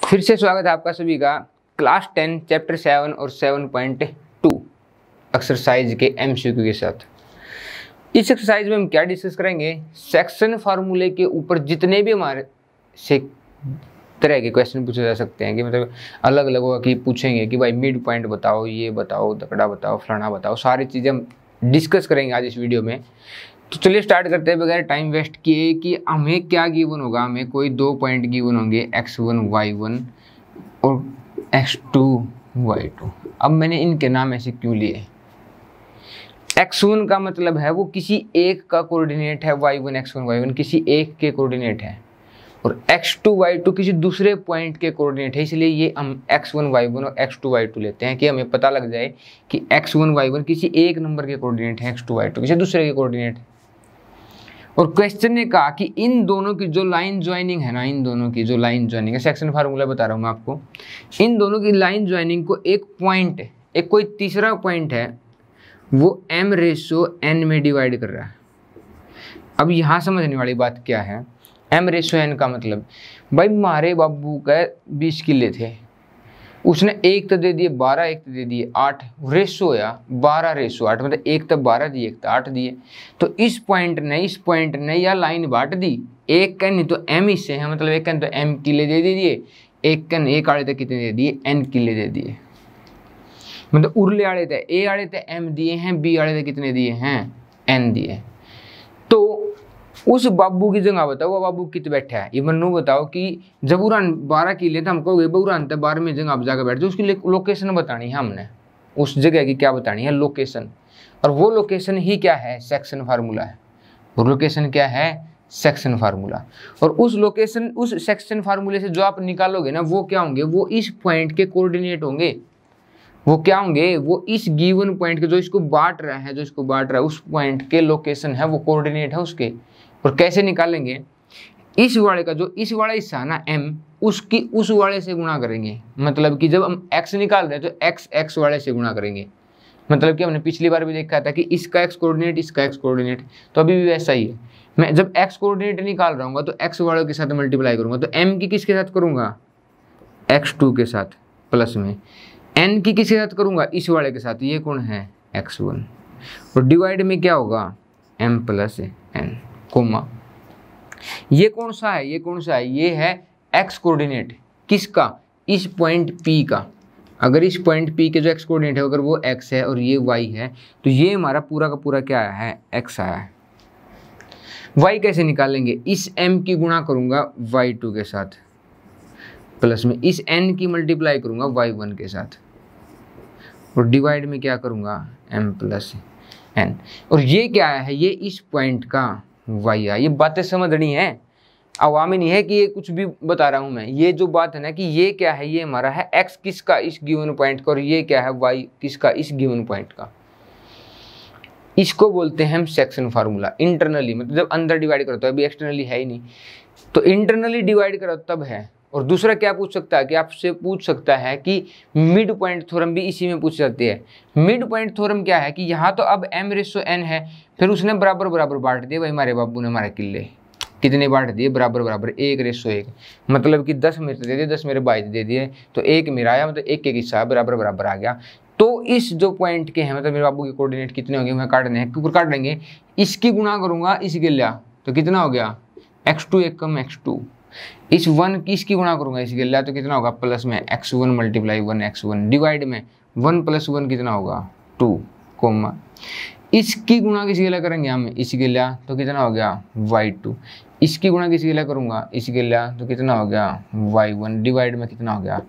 फिर से स्वागत है आपका सभी का क्लास 10 चैप्टर 7 और 7.2 एक्सरसाइज के एमसीक्यू के साथ। इस एक्सरसाइज में हम क्या डिस्कस करेंगे, सेक्शन फार्मूले के ऊपर जितने भी हमारे से तरह के क्वेश्चन पूछे जा सकते हैं कि मतलब अलग अलग होगा कि पूछेंगे कि भाई मिड पॉइंट बताओ, ये बताओ, दकड़ा बताओ, फलाना बताओ, सारी चीज़ें हम डिस्कस करेंगे आज इस वीडियो में। तो चलिए स्टार्ट करते हैं बगैर टाइम वेस्ट किए कि हमें क्या गिवन होगा। हमें कोई 2 पॉइंट गिवन होंगे x1 y1 और x2 y2। अब मैंने इनके नाम ऐसे क्यों लिए, x1 का मतलब है वो किसी एक का कोऑर्डिनेट है, y1 x1 y1 किसी एक के कोऑर्डिनेट है, और x2 y2 किसी दूसरे पॉइंट के कोऑर्डिनेट है। इसलिए ये हम x1 y1 और x2 y2 लेते हैं कि हमें पता लग जाए कि x1 y1 किसी एक नंबर के कोऑर्डिनेट है, x2 y2 किसी दूसरे के कोऑर्डिनेट है। और क्वेश्चन ने कहा कि इन दोनों की जो लाइन ज्वाइनिंग है ना, इन दोनों की जो लाइन ज्वाइनिंग है, सेक्शन फार्मूला बता रहा हूँ मैं आपको, इन दोनों की लाइन ज्वाइनिंग को एक पॉइंट, एक कोई तीसरा पॉइंट है, वो m/n में डिवाइड कर रहा है। अब यहाँ समझने वाली बात क्या है, m/n का मतलब भाई हमारे बाबू का 20 किले थे, उसने एक तो दे दिए 12, एक तो दे दिए 8, रेशो होया 12/8, मतलब एक तो 12 दिए, एक तो 8 दिए। तो इस पॉइंट ने या लाइन बांट दी, एक कन तो m इससे है, मतलब एक कन तो m किले दे दिए, एक कन एक आड़े तक कितने दे दिए, n किले दे दिए। मतलब उरले आड़े थे a आड़े थे m दिए हैं, b आड़े थे कितने दिए हैं, n दिए। तो उस बाबू की जगह बताओ वो बाबू कित बैठा है, ये मनु बताओ कि जब उरान 12 किले थे, हम कहोगे बुरान 12 में जगह आप जाकर बैठ जाओ, उसकी लोकेशन बतानी है हमने, उस जगह की क्या बतानी है, लोकेशन। और वो लोकेशन ही क्या है, सेक्शन फार्मूला है। वो लोकेशन क्या है, सेक्शन फार्मूला। और उस लोकेशन, उस सेक्शन फार्मूले से जो आप निकालोगे ना, वो क्या होंगे, वो इस पॉइंट के कोऑर्डिनेट होंगे। वो क्या होंगे, वो इस गिवन पॉइंट के, जो इसको बांट रहा है, उस पॉइंट के लोकेशन है, वो कोऑर्डिनेट है उसके। और कैसे निकालेंगे, इस वाले का जो इस वाला हिस्सा है ना m, उसकी उस वाले से गुणा करेंगे। मतलब कि जब हम x निकाल रहे हैं तो x वाले से गुणा करेंगे। मतलब कि हमने पिछली बार भी देखा था कि इसका x कोऑर्डिनेट, इसका x कोऑर्डिनेट, तो अभी भी वैसा ही है। मैं जब x कोऑर्डिनेट निकाल रहा हूँ तो x वालों के साथ मल्टीप्लाई करूंगा, तो m की किसके साथ करूंगा, x2 के साथ, प्लस में n की किसके साथ करूंगा, इस वाले के साथ, ये कौन है, x1, और डिवाइड में क्या होगा, m + n, कोमा। ये कौन सा है, ये है x कोऑर्डिनेट, किसका, इस पॉइंट P का। अगर इस पॉइंट P के जो x कोऑर्डिनेट है, अगर वो x है और ये y है, तो ये हमारा पूरा का पूरा क्या आया है, x आया है। y कैसे निकालेंगे, इस m की गुणा करूंगा y2 के साथ, प्लस में इस n की मल्टीप्लाई करूंगा y1 के साथ, और डिवाइड में क्या करूंगा, m + n। और ये क्या है, ये इस पॉइंट का y है। ये बातें समझनी है, अवामी नहीं है कि ये कुछ भी बता रहा हूं मैं। ये जो बात है ना कि ये क्या है, ये हमारा है x किसका, इस गिवन पॉइंट का, और ये क्या है, y किसका, इस गिवन पॉइंट का। इसको बोलते हैं हम सेक्शन फार्मूला। इंटरनली मतलब जब अंदर डिवाइड करो, तो अभी एक्सटर्नली है ही नहीं, तो इंटरनली डिवाइड करो तब है। और दूसरा क्या पूछ सकता है कि आपसे पूछ सकता है कि मिड पॉइंट थ्योरम भी इसी में पूछ जाती है। मिड पॉइंट थ्योरम क्या है कि यहाँ तो अब m/n है, फिर उसने बराबर बराबर बांट दिए। भाई हमारे बाबू ने हमारे किले कितने बांट दिए, बराबर बराबर 1/1, मतलब कि 10 मेरे दे दिए, 10 मेरे 22 दे दिए, तो 1 मेरा आया, मतलब 1 हिस्सा बराबर बराबर आ गया। तो इस जो पॉइंट के हैं, मतलब मेरे बाबू के कोऑर्डिनेट कितने होंगे, मैं काटने हैं, क्योंकि काट लेंगे, इसकी गुणा करूंगा इसके लिया, तो कितना हो गया, x2 एक कम x2, इस 1 की इसकी गुणा करूंगा इसके लिए, तो कितना होगा, प्लस में x1 × 1 x1, डिवाइड में 1 + 1 कितना होगा, 2, कोमा, इसकी गुणा किसके लिए करेंगे हम, इसके लिए, तो कितना हो गया, y2, इसकी गुणा किसके लिए करूंगा, इसके लिए, तो कितना हो गया, y1, डिवाइड में कितना हो गया,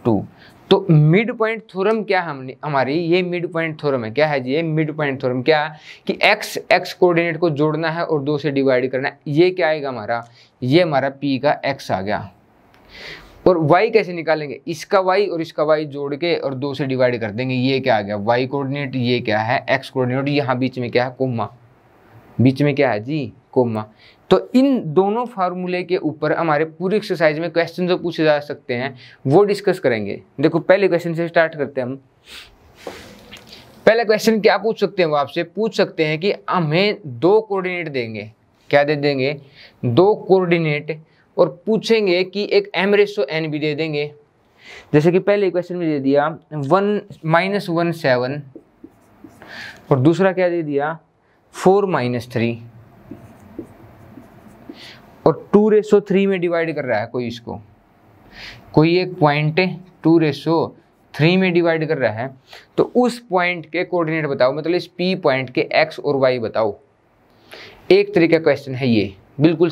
2। तो मिड पॉइंट थ्योरम क्या है हमारी, ये मिड पॉइंट थ्योरम है। क्या है जी, ये मिड पॉइंट थ्योरम क्या है कि x कोऑर्डिनेट को जोड़ना है और 2 से डिवाइड करना है। ये क्या आएगा हमारा, ये हमारा p का x आ गया। और y कैसे निकालेंगे, इसका y और इसका y जोड़ के और 2 से डिवाइड कर देंगे। ये क्या आ गया, y कोऑर्डिनेट, ये क्या है, x कोऑर्डिनेट, यहाँ बीच में क्या है, कोमा, बीच में क्या है जी, कोमा। तो इन दोनों फार्मूले के ऊपर हमारे पूरी एक्सरसाइज में क्वेश्चन जो पूछे जा सकते हैं वो डिस्कस करेंगे। देखो पहले क्वेश्चन से स्टार्ट करते हैं हम। पहला क्वेश्चन क्या पूछ सकते हैं, वो आपसे पूछ सकते हैं कि हमें 2 कोऑर्डिनेट देंगे, क्या दे देंगे, 2 कोऑर्डिनेट और पूछेंगे कि एक m/n भी दे देंगे। जैसे कि पहले क्वेश्चन में दे दिया 1-17 और दूसरा क्या दे दिया 4-3 और 2/3 में डिवाइड कर रहा है कोई इसको, कोई एक पॉइंट 2/3 में डिवाइड कर रहा है, तो उस पॉइंट के कोऑर्डिनेट बताओ, मतलब इस P पॉइंट के x और y बताओ। एक तरीके का क्वेश्चन है ये, बिल्कुल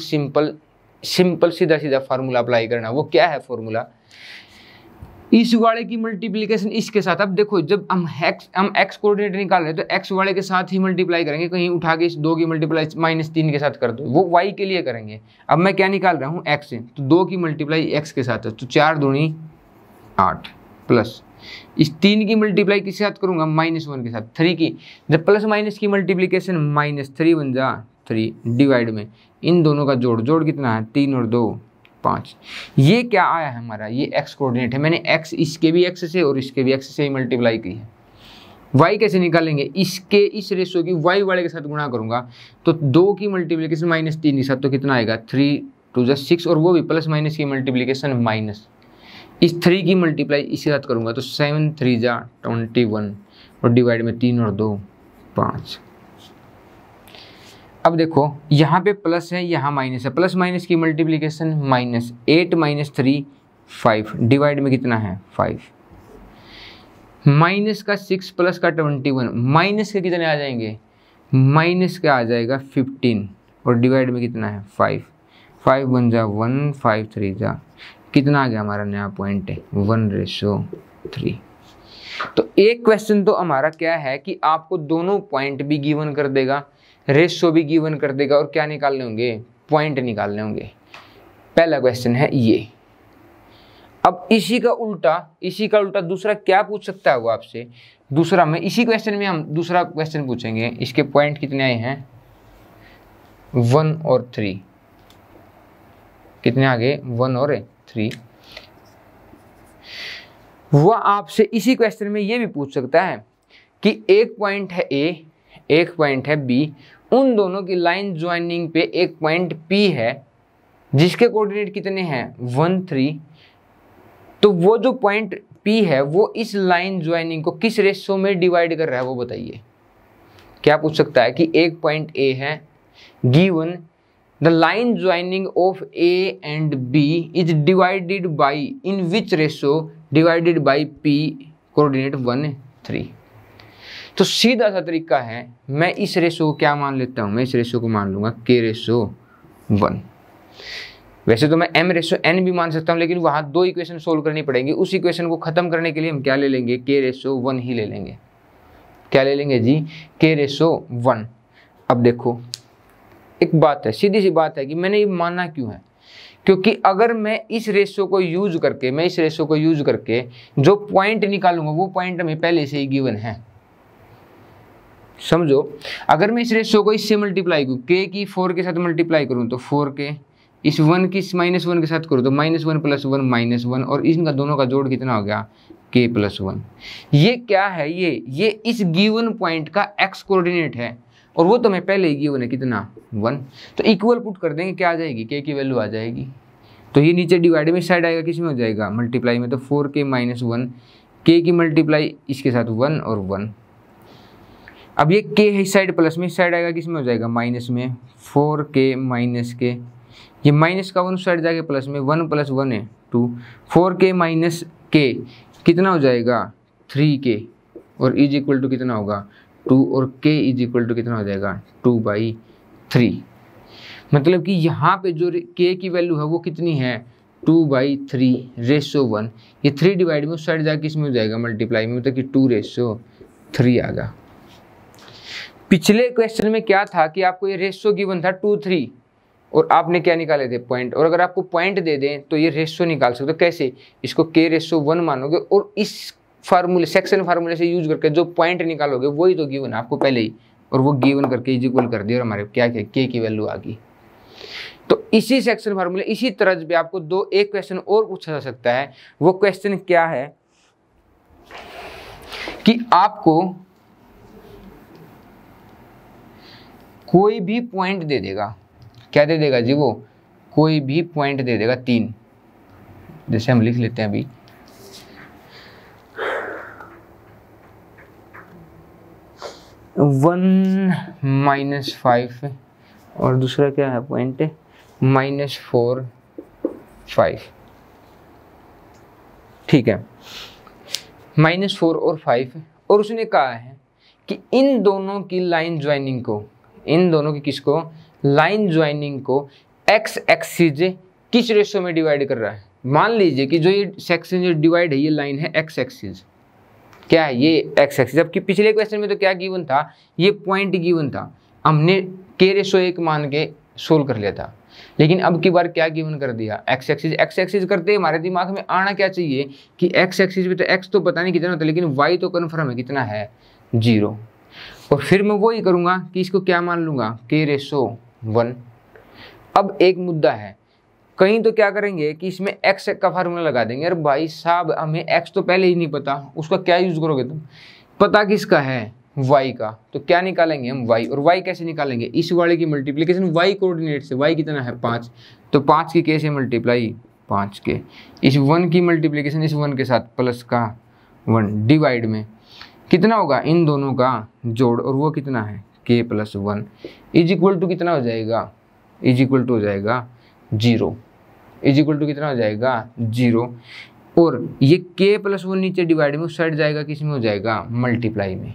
सिंपल सीधा सीधा फार्मूला अप्लाई करना। वो क्या है फार्मूला, इस वाले की मल्टीप्लिकेशन इसके साथ। अब देखो जब हम x कोऑर्डिनेट निकाल रहे हैं तो x वाले के साथ ही मल्टीप्लाई करेंगे, कहीं उठा के इस 2 की मल्टीप्लाई -3 के साथ कर दो, वो y के लिए करेंगे। अब मैं क्या निकाल रहा हूँ x से, तो 2 की मल्टीप्लाई x के साथ है, तो 4 दूनी 8 प्लस इस 3 की मल्टीप्लाई किसके साथ करूंगा -1 के साथ, 3 की। जब प्लस माइनस की मल्टीप्लिकेशन -3 बन जा 3 डिवाइड में इन दोनों का जोड़ कितना है 3 और 2 5। ये क्या आया है हमारा, ये x कोऑर्डिनेट है। मैंने x इसके भी x से और इसके भी x से ही मल्टीप्लाई की है। y कैसे निकालेंगे, इसके इस रेशो की y वाले के साथ गुणा करूंगा, तो 2 की मल्टीप्लिकेशन -3 के साथ तो कितना आएगा 3×2=6 और वो भी प्लस माइनस की मल्टीप्लिकेशन माइनस, इस 3 की मल्टीप्लाई इसके साथ करूंगा तो 7×3=21 और डिवाइड में 3 और 2 5। अब देखो यहाँ पे प्लस है यहाँ माइनस है, प्लस माइनस की मल्टीप्लिकेशन -8 - 3 5 डिवाइड में कितना है 5, माइनस का 6 प्लस का 21, माइनस के कितने आ जाएंगे माइनस का आ जाएगा 15 और डिवाइड में कितना है 5 5 बन जा 1 5 3 जा कितना आ गया हमारा नया पॉइंट है 1/3। तो एक क्वेश्चन तो हमारा क्या है कि आपको दोनों पॉइंट भी गिवन कर देगा, रेशो भी गिवन कर देगा और क्या निकालने होंगे पॉइंट निकालने होंगे। पहला क्वेश्चन है ये। अब इसी का उल्टा दूसरा क्या पूछ सकता है वो आपसे, दूसरा में इसी क्वेश्चन में हम दूसरा क्वेश्चन पूछेंगे, इसके पॉइंट कितने आए हैं 1 और 3, कितने आ गए 1 और 3। वह आपसे इसी क्वेश्चन में ये भी पूछ सकता है कि एक पॉइंट है A एक पॉइंट है B, उन दोनों की लाइन ज्वाइनिंग पे एक पॉइंट P है जिसके कोऑर्डिनेट कितने हैं 1 3, तो वो जो पॉइंट P है वो इस लाइन ज्वाइनिंग को किस रेशो में डिवाइड कर रहा है वो बताइए। क्या पूछ सकता है कि एक पॉइंट A है given the line joining of A and B is divided by in which ratio divided by P coordinate 1 3। तो सीधा सा तरीका है, मैं इस रेशो को क्या मान लेता हूँ, मैं इस रेशो को मान लूंगा K/1। वैसे तो मैं M/n भी मान सकता हूँ, लेकिन वहाँ 2 इक्वेशन सोल्व करनी पड़ेगी। उस इक्वेशन को खत्म करने के लिए हम क्या ले लेंगे K/1 ही ले लेंगे। क्या ले लेंगे जी K/1। अब देखो एक बात है, सीधी सी बात है कि मैंने ये मानना क्यों है, क्योंकि अगर मैं इस रेशो को यूज करके जो पॉइंट निकालूंगा वो पॉइंट हमें पहले से ही गिवन है। समझो, अगर मैं इस रेशो को इससे मल्टीप्लाई करूँ k की 4 के साथ मल्टीप्लाई करूँ तो 4k, इस 1 की -1 के साथ करूँ तो -1 + 1 -1 और इनका दोनों का जोड़ कितना हो गया k+1। ये क्या है, ये इस गिवन पॉइंट का x कोऑर्डिनेट है और वो तो मैं पहले ही गिवन है कितना 1। तो इक्वल पुट कर देंगे, क्या आ जाएगी k की वैल्यू आ जाएगी। तो ये नीचे डिवाइड में साइड आएगा, किस में हो जाएगा मल्टीप्लाई में, तो 4k - 1 k की मल्टीप्लाई इसके साथ 1 और 1। अब ये k है इस साइड प्लस में, इस साइड आएगा किस में हो जाएगा माइनस में, 4k - k, ये माइनस का 1 साइड जाएगा प्लस में, 1 + 1 है 2, 4k - k कितना हो जाएगा 3k और इज इक्वल टू कितना होगा 2 और k इज इक्वल टू कितना हो जाएगा 2/3। मतलब कि यहाँ पे जो k की वैल्यू है वो कितनी है 2/3/1। ये 3 डिवाइड में उस साइड जाके किस में हो जाएगा मल्टीप्लाई में, मतलब कि 2/3 आ गया। पिछले क्वेश्चन में क्या था कि आपको ये रेशो गिवन था 2 3 और आपने क्या निकाले थे पॉइंट, और अगर आपको पॉइंट दे दें तो ये रेशो निकाल सकते हो। कैसे, इसको K/1 मानोगे और इस फार्मूले सेक्शन फार्मूले से यूज करके जो पॉइंट निकालोगे वही तो गिवन है आपको पहले ही, और वो गिवन करके इज इक्वल कर दिया और हमारे क्या k की वैल्यू आ गई। तो इसी सेक्शन फार्मूले इसी तरह पे आपको एक क्वेश्चन और पूछा जा सकता है। वो क्वेश्चन क्या है कि आपको कोई भी पॉइंट दे देगा, क्या दे देगा जी, वो कोई भी पॉइंट दे देगा 3, जैसे हम लिख लेते हैं अभी 1 - 5 और दूसरा क्या है पॉइंट -4 5, ठीक है, -4 और 5। और उसने कहा है कि इन दोनों की लाइन ज्वाइनिंग को, इन दोनों की किसको, लाइन ज्वाइनिंग को एक्स एक्सिस किस रेशो में डिवाइड कर रहा है। मान लीजिए कि जो ये सेक्शन जो डिवाइड है ये लाइन है एक्स एक्सिस, क्या है ये एक्स एक्सिस। जबकि पिछले क्वेश्चन में तो क्या गिवन था, ये पॉइंट गिवन था, हमने के रेशो 1 मान के सोल्व कर लिया था। लेकिन अब की बार क्या गिवन कर दिया, एक्स एक्सिस। एक्स एक्सिस करते हमारे दिमाग में आना क्या चाहिए कि एक्स एक्सिस पे तो एक्स तो पता नहीं कितना होता है, लेकिन वाई तो कन्फर्म है कितना है 0। और फिर मैं वही करूँगा कि इसको क्या मान लूँगा, के रेशो 1। अब एक मुद्दा है, कहीं तो क्या करेंगे कि इसमें एक्स का फार्मूला लगा देंगे। अरे भाई साहब हमें एक्स तो पहले ही नहीं पता, उसका क्या यूज़ करोगे तुम, पता किसका है y का, तो क्या निकालेंगे हम y। और y कैसे निकालेंगे, इस वाले की मल्टीप्लिकेशन y कोऑर्डिनेट से, y कितना है 5, तो 5 की k से मल्टीप्लाई 5 के, इस 1 की मल्टीप्लिकेशन इस 1 के साथ प्लस का 1 डिवाइड में कितना होगा इन दोनों का जोड़, और वो कितना है k + 1 इज इक्वल टू कितना हो जाएगा, इज इक्वल टू हो जाएगा 0, इज इक्वल टू कितना हो जाएगा 0। और ये k + 1 नीचे डिवाइड में उस साइड जाएगा, किस में हो जाएगा मल्टीप्लाई में,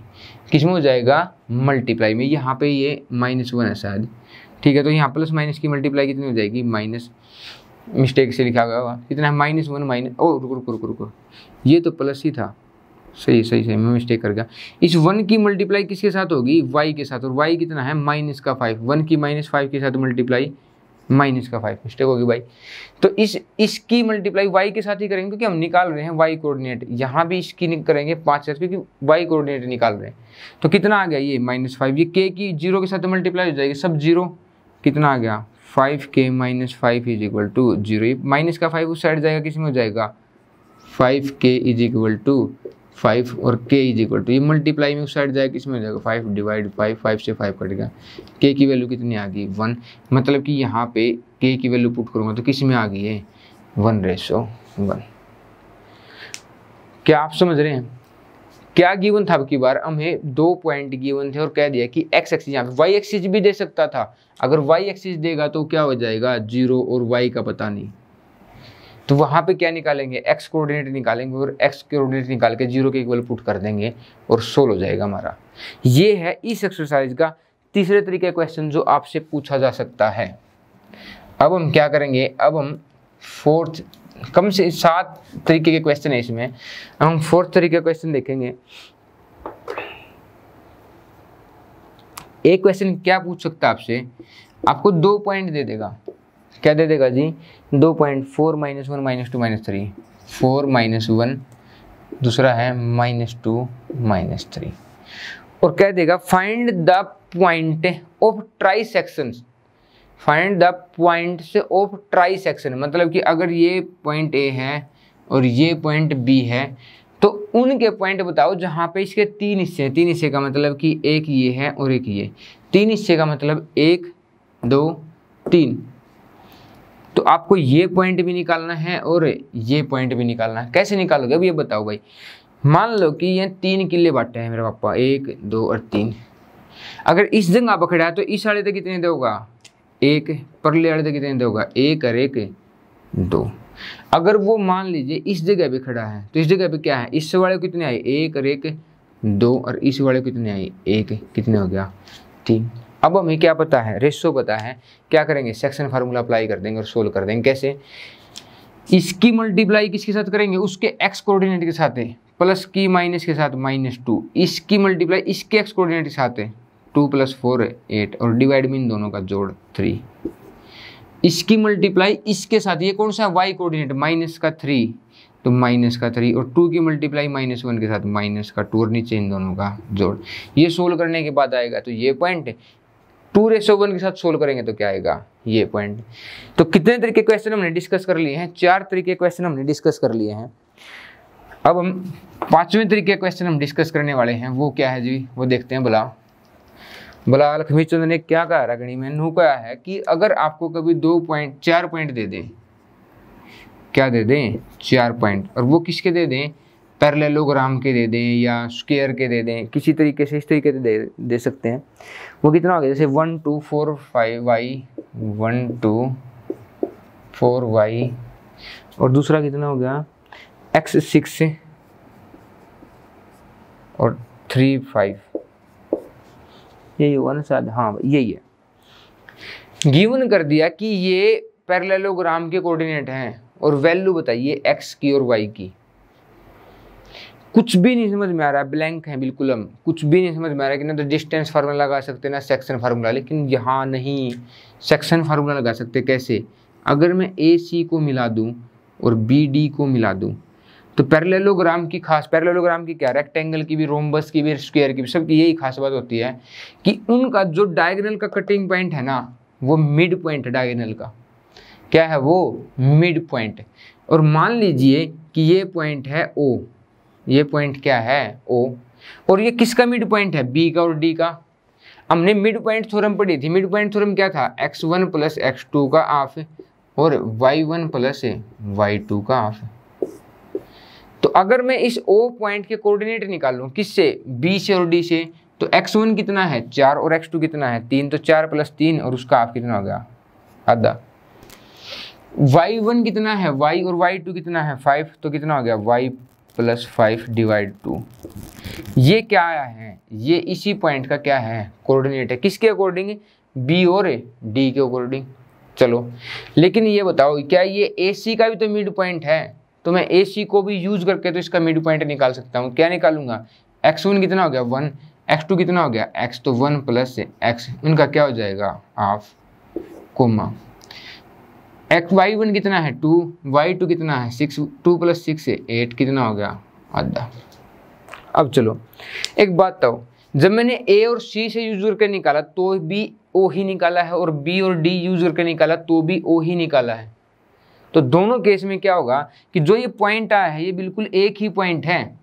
किस में हो जाएगा मल्टीप्लाई में। यहाँ पे ये -1 है शायद, ठीक है, तो यहाँ प्लस माइनस की मल्टीप्लाई कितनी हो जाएगी माइनस, मिस्टेक से लिखा हुआ कितना है -1 ओ रुको ये तो प्लस ही था, सही मैं मिस्टेक कर गया। इस 1 की मल्टीप्लाई किसके साथ होगी y के साथ, और y कितना है -5, 1 की -5 के साथ मल्टीप्लाई -5, मिस्टेक होगी भाई। तो इसकी मल्टीप्लाई y के साथ ही करेंगे क्योंकि हम निकाल रहे हैं y कोऑर्डिनेट, यहाँ भी इसकी करेंगे 5 से क्योंकि y कोऑर्डिनेट निकाल रहे हैं। तो कितना आ गया ये -5, ये k की 0 के साथ मल्टीप्लाई हो जाएगी, सब 0, कितना आ गया 5k - 5 इज इक्वल टू 0। ये माइनस का 5 उस साइड जाएगा, किस में हो जाएगा 5k इज इक्वल टू 5 और k इज इक्वल टू, ये मल्टीप्लाई में उस साइड जाएगा, किस में हो जाएगा 5 डिवाइड 5 से 5 कट गया, k की वैल्यू कितनी आ गई 1। मतलब कि यहाँ पे k की वैल्यू पुट करूँगा तो किस में आ गई है 1:1। क्या आप समझ रहे हैं क्या गिवन था। अब की बार हमें 2 पॉइंट गिवन थे और कह दिया कि x एक्सिस, यहाँ पे y एक्सिस भी दे सकता था। अगर y एक्सिस देगा तो क्या हो जाएगा 0 और y का पता नहीं, तो वहाँ पे क्या निकालेंगे x कोऑर्डिनेट निकालेंगे और x कोऑर्डिनेट निकाल के 0 के इक्वल पुट कर देंगे और सोल्व हो जाएगा हमारा। ये है इस एक्सरसाइज का तीसरे तरीके का क्वेश्चन जो आपसे पूछा जा सकता है। अब हम क्या करेंगे, अब हम फोर्थ, कम से 7 तरीके के क्वेश्चन है इसमें, हम 4th तरीके का क्वेश्चन देखेंगे। एक क्वेश्चन क्या पूछ सकता है आपसे, आपको 2 पॉइंट दे देगा, क्या दे देगा जी 2 पॉइंट, 4 - 1 - 2 - 3, 4 - 1, दूसरा है -2 - 3, और कह देगा find the point of try sections, find the points of try section. मतलब कि अगर ये पॉइंट ए है और ये पॉइंट बी है तो उनके पॉइंट बताओ जहाँ पे इसके 3 हिस्से हैं। 3 हिस्से का मतलब कि एक ये है और एक ये, 3 हिस्से का मतलब 1 2 3। तो आपको ये पॉइंट भी निकालना है और ये पॉइंट भी निकालना है। कैसे निकालोगे अब ये बताओ भाई। मान लो कि ये 3 किले बांटे हैं मेरे पापा, 1 2 और 3। अगर इस जगह पकड़ा है तो इस वाले तक कितने दोगा 1, परले वाले तक कितने दोगा 1 और 1 2। अगर वो मान लीजिए इस जगह पे खड़ा है तो इस जगह पे क्या है, इस वाले को कितने आए 1 और 1 2 और इस वाले को कितने आए 1, कितने हो गया 3। अब हमें क्या पता है, रेशो पता है, क्या करेंगे सेक्शन फार्मूला अप्लाई कर देंगे और सोल्व कर देंगे। कैसे, इसकी मल्टीप्लाई किसके साथ करेंगे, उसके एक्स कोऑर्डिनेट के साथ है, प्लस की माइनस के साथ -2, इसकी मल्टीप्लाई इसके एक्स कोऑर्डिनेट के साथ है 2 + 4 8 और डिवाइड में इन दोनों का जोड़ 3। इसकी मल्टीप्लाई इसके साथ, ये कौन सा वाई कोऑर्डिनेट -3 तो -3 और 2 की मल्टीप्लाई -1 के साथ -2 और नीचे इन दोनों का जोड़। ये सोल्व करने के बाद आएगा तो ये पॉइंट 2:1 के साथ सोल्व करेंगे तो क्या आएगा ये पॉइंट। तो कितने तरीके क्वेश्चन हमने डिस्कस कर लिए हैं, 4 तरीके क्वेश्चन हमने डिस्कस कर लिए हैं। अब हम 5वें तरीके क्वेश्चन हम डिस्कस करने वाले हैं, वो क्या है जी वो देखते हैं। बुलाओ बोला लक्ष्मीचंद ने क्या कहा रागणी में, नू कहा है कि अगर आपको कभी 4 पॉइंट दे दें, क्या दे दें, 4 पॉइंट, और वो किसके दे दें, पैरेललोग्राम के दे दें या स्क्वायर के दे दें, किसी तरीके से इस तरीके से दे सकते हैं। वो कितना हो गया, जैसे 1 2 4 5y, 1 2 4y, और दूसरा कितना हो गया x 6 और 3 5, यही होगा ना शायद, हाँ यही है। गिवन कर दिया कि ये पैरेललोग्राम के कोऑर्डिनेट हैं और वैल्यू बताइए x की और y की। कुछ भी नहीं समझ में आ रहा, ब्लैंक है बिल्कुल, हम कुछ भी नहीं समझ में आ रहा कि ना तो डिस्टेंस फार्मूला लगा सकते ना सेक्शन फार्मूला, लेकिन यहाँ नहीं, सेक्शन फार्मूला लगा सकते। कैसे, अगर मैं AC को मिला दूं और BD को मिला दूं तो पैरेललोग्राम की खास, पैरेललोग्राम की क्या, रेक्टेंगल की भी, रोम्बस की भी, स्क्वायर की भी, सबकी यही खास बात होती है कि उनका जो डायगोनल का कटिंग पॉइंट है ना, वो मिड पॉइंट है डायगोनल का। क्या है वो, मिड पॉइंट। और मान लीजिए कि ये पॉइंट है O, ये पॉइंट क्या है O, और ये किसका मिड पॉइंट है, B का और D का। हमने मिड पॉइंट थ्योरम पढ़ी थी, मिड पॉइंट थ्योरम क्या था, x1 प्लस x2 का हाफ और y1 प्लस y2 का हाफ। तो अगर मैं इस O पॉइंट के कोऑर्डिनेट निकालूं किससे, B से और D से, तो x1 कितना है 4 और x2 कितना है 3, तो 4 प्लस 3 और उसका हाफ कितना हो गया, आधा। y1 कितना है, y और y2 कितना है 5, तो कितना हो गया y प्लस 5 डिवाइड 2। ये क्या आया है, ये इसी पॉइंट का क्या है, कोऑर्डिनेट है। किसके अकॉर्डिंग, B और D के अकॉर्डिंग। चलो, लेकिन ये बताओ क्या ये AC का भी तो मिड पॉइंट है, तो मैं AC को भी यूज करके तो इसका मिड पॉइंट निकाल सकता हूँ। क्या निकालूंगा, x1 कितना हो गया 1, x2 कितना हो गया x, तो 1 प्लस x, इनका क्या हो जाएगा हाफ, कोमा y1 कितना है 2, y2 कितना है 6, 2 प्लस 6 है 8, कितना हो गया आधा। अब चलो एक बात तो, जब मैंने A और C से यूज करके निकाला तो भी O ही निकाला है, और B और D यूज करके निकाला तो भी O ही निकाला है। तो दोनों केस में क्या होगा कि जो ये पॉइंट आया है ये बिल्कुल एक ही पॉइंट है,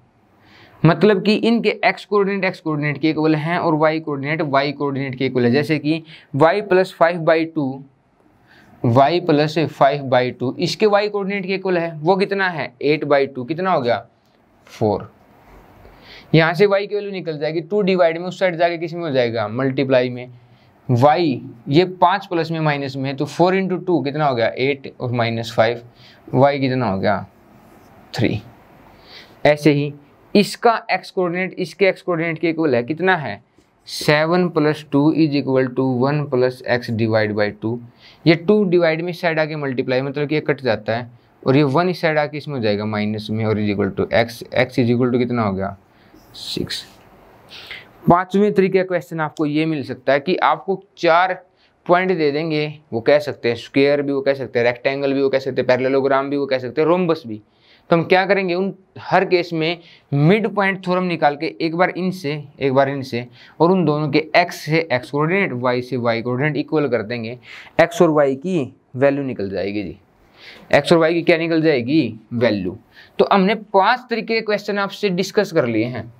मतलब कि इनके x कोऑर्डिनेट के इक्वल हैं और y कोऑर्डिनेट के इक्वल है। जैसे कि y प्लस 5/2, y प्लस 5/2 इसके y कोऑर्डिनेट के इक्वल है, वो कितना है 8/2, कितना हो गया 4। यहाँ से y की वैल्यू निकल जाएगी, 2 डिवाइड में उस साइड जाके किस में हो जाएगा, मल्टीप्लाई में। y ये 5 प्लस में माइनस में है, तो 4 इंटू 2 कितना हो गया 8 और माइनस 5, y कितना हो गया 3। ऐसे ही इसका x कोऑर्डिनेट इसके x कोऑर्डिनेट के इक्वल है, कितना है 7 plus 2 is equal to 1 plus x divide by 2। ये 2 डिवाइड में इस साइड आके मल्टीप्लाई, मतलब कि ये कट जाता है, और ये 1 इस साइड आके इसमें हो जाएगा माइनस में, और is equal to x is equal to कितना हो गया 6। पांचवें तरीके का क्वेश्चन आपको ये मिल सकता है कि आपको 4 पॉइंट दे देंगे, वो कह सकते हैं स्क्वायर भी, वो कह सकते हैं रेक्टेंगल भी, वो कह सकते हैं पैरेललोग्राम भी, वो कह सकते हैं रोम्बस भी। तो हम क्या करेंगे, उन हर केस में मिड पॉइंट थ्योरम निकाल के एक बार इनसे और उन दोनों के x से x कोऑर्डिनेट, y से y कोऑर्डिनेट इक्वल कर देंगे, x और y की वैल्यू निकल जाएगी जी, x और y की क्या निकल जाएगी, वैल्यू। तो हमने 5 तरीके के क्वेश्चन आपसे डिस्कस कर लिए हैं,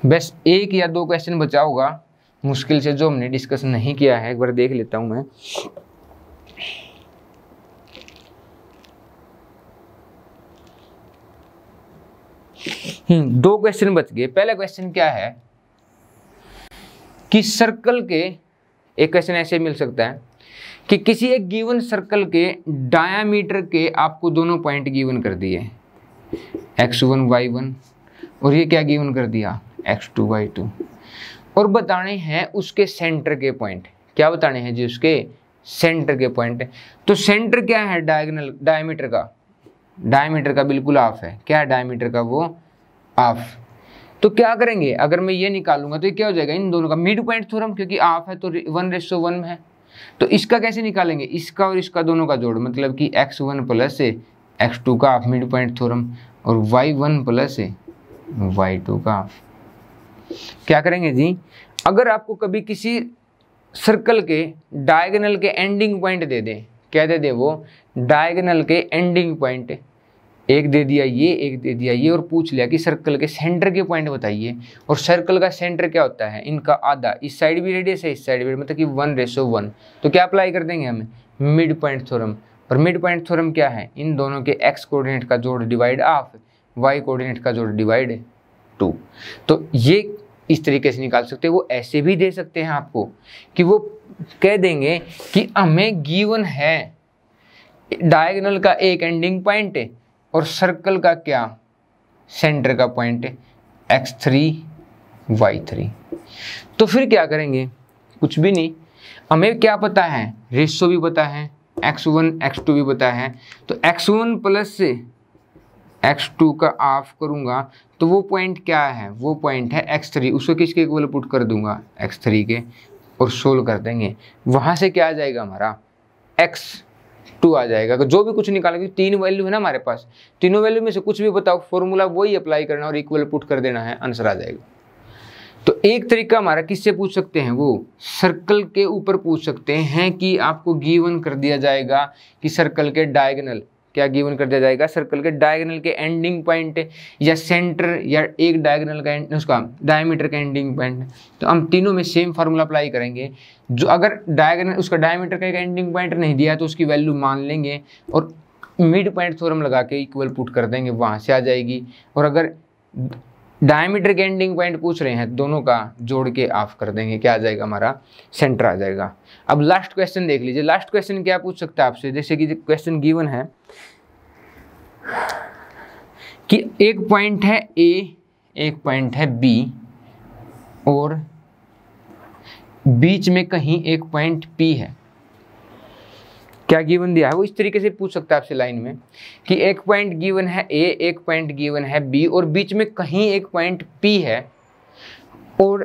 बस 1 या 2 क्वेश्चन बचा होगा मुश्किल से जो हमने डिस्कस नहीं किया है, एक बार देख लेता हूं मैं। दो क्वेश्चन बच गए। पहला क्वेश्चन क्या है कि सर्कल के, एक क्वेश्चन ऐसे मिल सकता है कि किसी एक गिवन सर्कल के डायामीटर के आपको दोनों पॉइंट गिवन कर दिए, x1 y1, और ये क्या गिवन कर दिया x2 y2, और बताने हैं उसके सेंटर के पॉइंट। क्या बताने हैं जी, उसके सेंटर के पॉइंट। तो सेंटर क्या है, डायगोनल डायमीटर का बिल्कुल हाफ है। क्या है डायमीटर का, वो हाफ। तो क्या करेंगे, अगर मैं ये निकालूंगा तो ये क्या हो जाएगा, इन दोनों का मिड पॉइंट थ्योरम, क्योंकि हाफ है तो 1:1 में है। तो इसका कैसे निकालेंगे, इसका और इसका दोनों का जोड़, मतलब कि x1 प्लस x2 का हाफ मिड पॉइंट थ्योरम, और y1 प्लस y2 का हाफ। क्या करेंगे जी, अगर आपको कभी किसी सर्कल के डायगोनल के एंडिंग पॉइंट दे दें, क्या दे दे वो, डायगोनल के एंडिंग पॉइंट, एक दे दिया ये, एक दे दिया ये, और पूछ लिया कि सर्कल के सेंटर के पॉइंट बताइए। और सर्कल का सेंटर क्या होता है, इनका आधा, इस साइड भी रेडियस है, इस साइड भी, मतलब कि 1:1। तो क्या अप्लाई कर देंगे हम, मिड पॉइंट थ्योरम। और मिड पॉइंट थ्योरम क्या है, इन दोनों के एक्स कोऑर्डिनेट का जोड़ डिवाइड हाफ, वाई कोऑर्डिनेट का जोड़ डिवाइड 2। तो ये इस तरीके से निकाल सकते हैं। वो ऐसे भी दे सकते हैं आपको कि वो कह देंगे कि हमें गिवन है डायगोनल का एक एंडिंग पॉइंट है और सर्कल का क्या, सेंटर का पॉइंट है x3 y3। तो फिर क्या करेंगे, कुछ भी नहीं, हमें क्या पता है, रेशो भी पता है, x1 x2 भी पता है। तो x1 प्लस x2 का हाफ करूंगा तो वो पॉइंट क्या है, वो पॉइंट है x3, उसको किसके इक्वल पुट कर दूंगा, x3 के, और सोल्व कर देंगे। वहां से क्या आ जाएगा हमारा, x2 आ जाएगा। तो जो भी कुछ निकालेंगे, 3 वैल्यू है ना हमारे पास, तीनों वैल्यू में से कुछ भी बताओ, फॉर्मूला वही अप्लाई करना और इक्वल पुट कर देना है, आंसर आ जाएगा। तो एक तरीका हमारा किससे पूछ सकते हैं, वो सर्कल के ऊपर पूछ सकते हैं कि आपको गिवन कर दिया जाएगा कि सर्कल के डायगोनल, क्या गिवन कर दिया जाएगा, सर्कल के डायगोनल के एंडिंग पॉइंट या सेंटर या एक डायगोनल का उसका डायमीटर का एंडिंग पॉइंट। तो हम तीनों में सेम फार्मूला अप्लाई करेंगे। जो अगर डायगोनल उसका डायमीटर का एक एंडिंग पॉइंट नहीं दिया तो उसकी वैल्यू मान लेंगे और मिड पॉइंट थ्योरम लगा के इक्वल पुट कर देंगे, वहाँ से आ जाएगी। और अगर डायमीटर के एंडिंग पॉइंट पूछ रहे हैं, दोनों का जोड़ के ऑफ कर देंगे, क्या आ जाएगा हमारा, सेंटर आ जाएगा। अब लास्ट क्वेश्चन देख लीजिए। लास्ट क्वेश्चन क्या पूछ सकता है आपसे, जैसे कि क्वेश्चन गिवन है कि एक पॉइंट है A, एक पॉइंट है B, और बीच में कहीं एक पॉइंट P है। क्या गिवन दिया है, वो इस तरीके से पूछ सकता है आपसे लाइन में कि एक पॉइंट गिवन है A, एक पॉइंट गिवन है B, और बीच में कहीं एक पॉइंट P है, और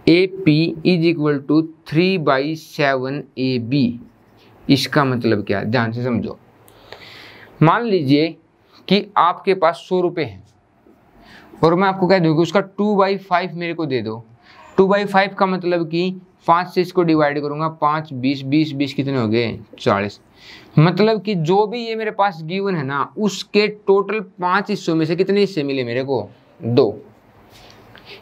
AP = 3/7 AB। इसका मतलब क्या, ध्यान से समझो। मान लीजिए कि आपके पास 100 रुपये हैं और मैं आपको कह दूँ कि उसका 2/5 मेरे को दे दो। 2/5 का मतलब कि 5 से इसको डिवाइड करूंगा, 5 20 20 20 कितने हो गए, 40। मतलब कि जो भी ये मेरे पास गिवन है ना, उसके टोटल 5 हिस्सों में से कितने हिस्से मिले मेरे को, 2।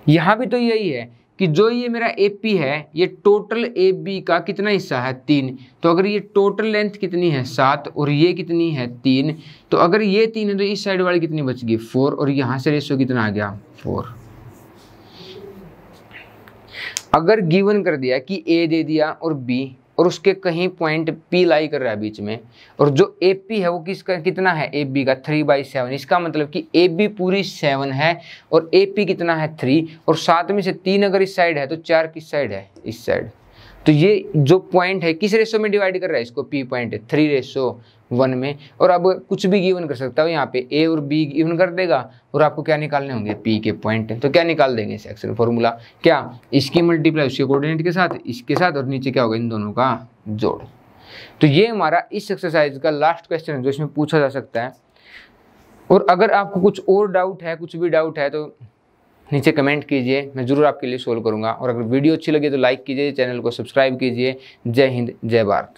यहाँ भी तो यही है कि जो ये मेरा AP है, ये टोटल AB का कितना हिस्सा है, 3। तो अगर ये टोटल लेंथ कितनी है, 7, और ये कितनी है, 3, तो अगर ये 3 है तो इस साइड वाली कितनी बच गई, 4, और यहाँ से रेशो कितना आ गया, 4। अगर गिवन कर दिया कि A दे दिया और B, और उसके कहीं पॉइंट P लाई कर रहा है बीच में, और जो AP है वो किसका कितना है, AB का 3/7। इसका मतलब कि AB पूरी 7 है और AP कितना है, 3, और 7 में से 3 अगर इस साइड है तो 4 किस साइड है, इस साइड। तो ये जो पॉइंट है किस रेशो में डिवाइड कर रहा है इसको, P पॉइंट है 3:1 में। और अब कुछ भी गिवन कर सकता हूँ, यहाँ पे A और B गिवन कर देगा और आपको क्या निकालने होंगे, P के पॉइंट। तो क्या निकाल देंगे सेक्शन फॉर्मूला, क्या, इसकी मल्टीप्लाई उसके कोऑर्डिनेट के साथ, इसके साथ, और नीचे क्या होगा, इन दोनों का जोड़। तो ये हमारा इस एक्सरसाइज का लास्ट क्वेश्चन है जो इसमें पूछा जा सकता है। और अगर आपको कुछ और डाउट है, कुछ भी डाउट है, तो नीचे कमेंट कीजिए, मैं ज़रूर आपके लिए सोल्व करूंगा। और अगर वीडियो अच्छी लगे तो लाइक कीजिए, चैनल को सब्सक्राइब कीजिए। जय हिंद, जय भारत।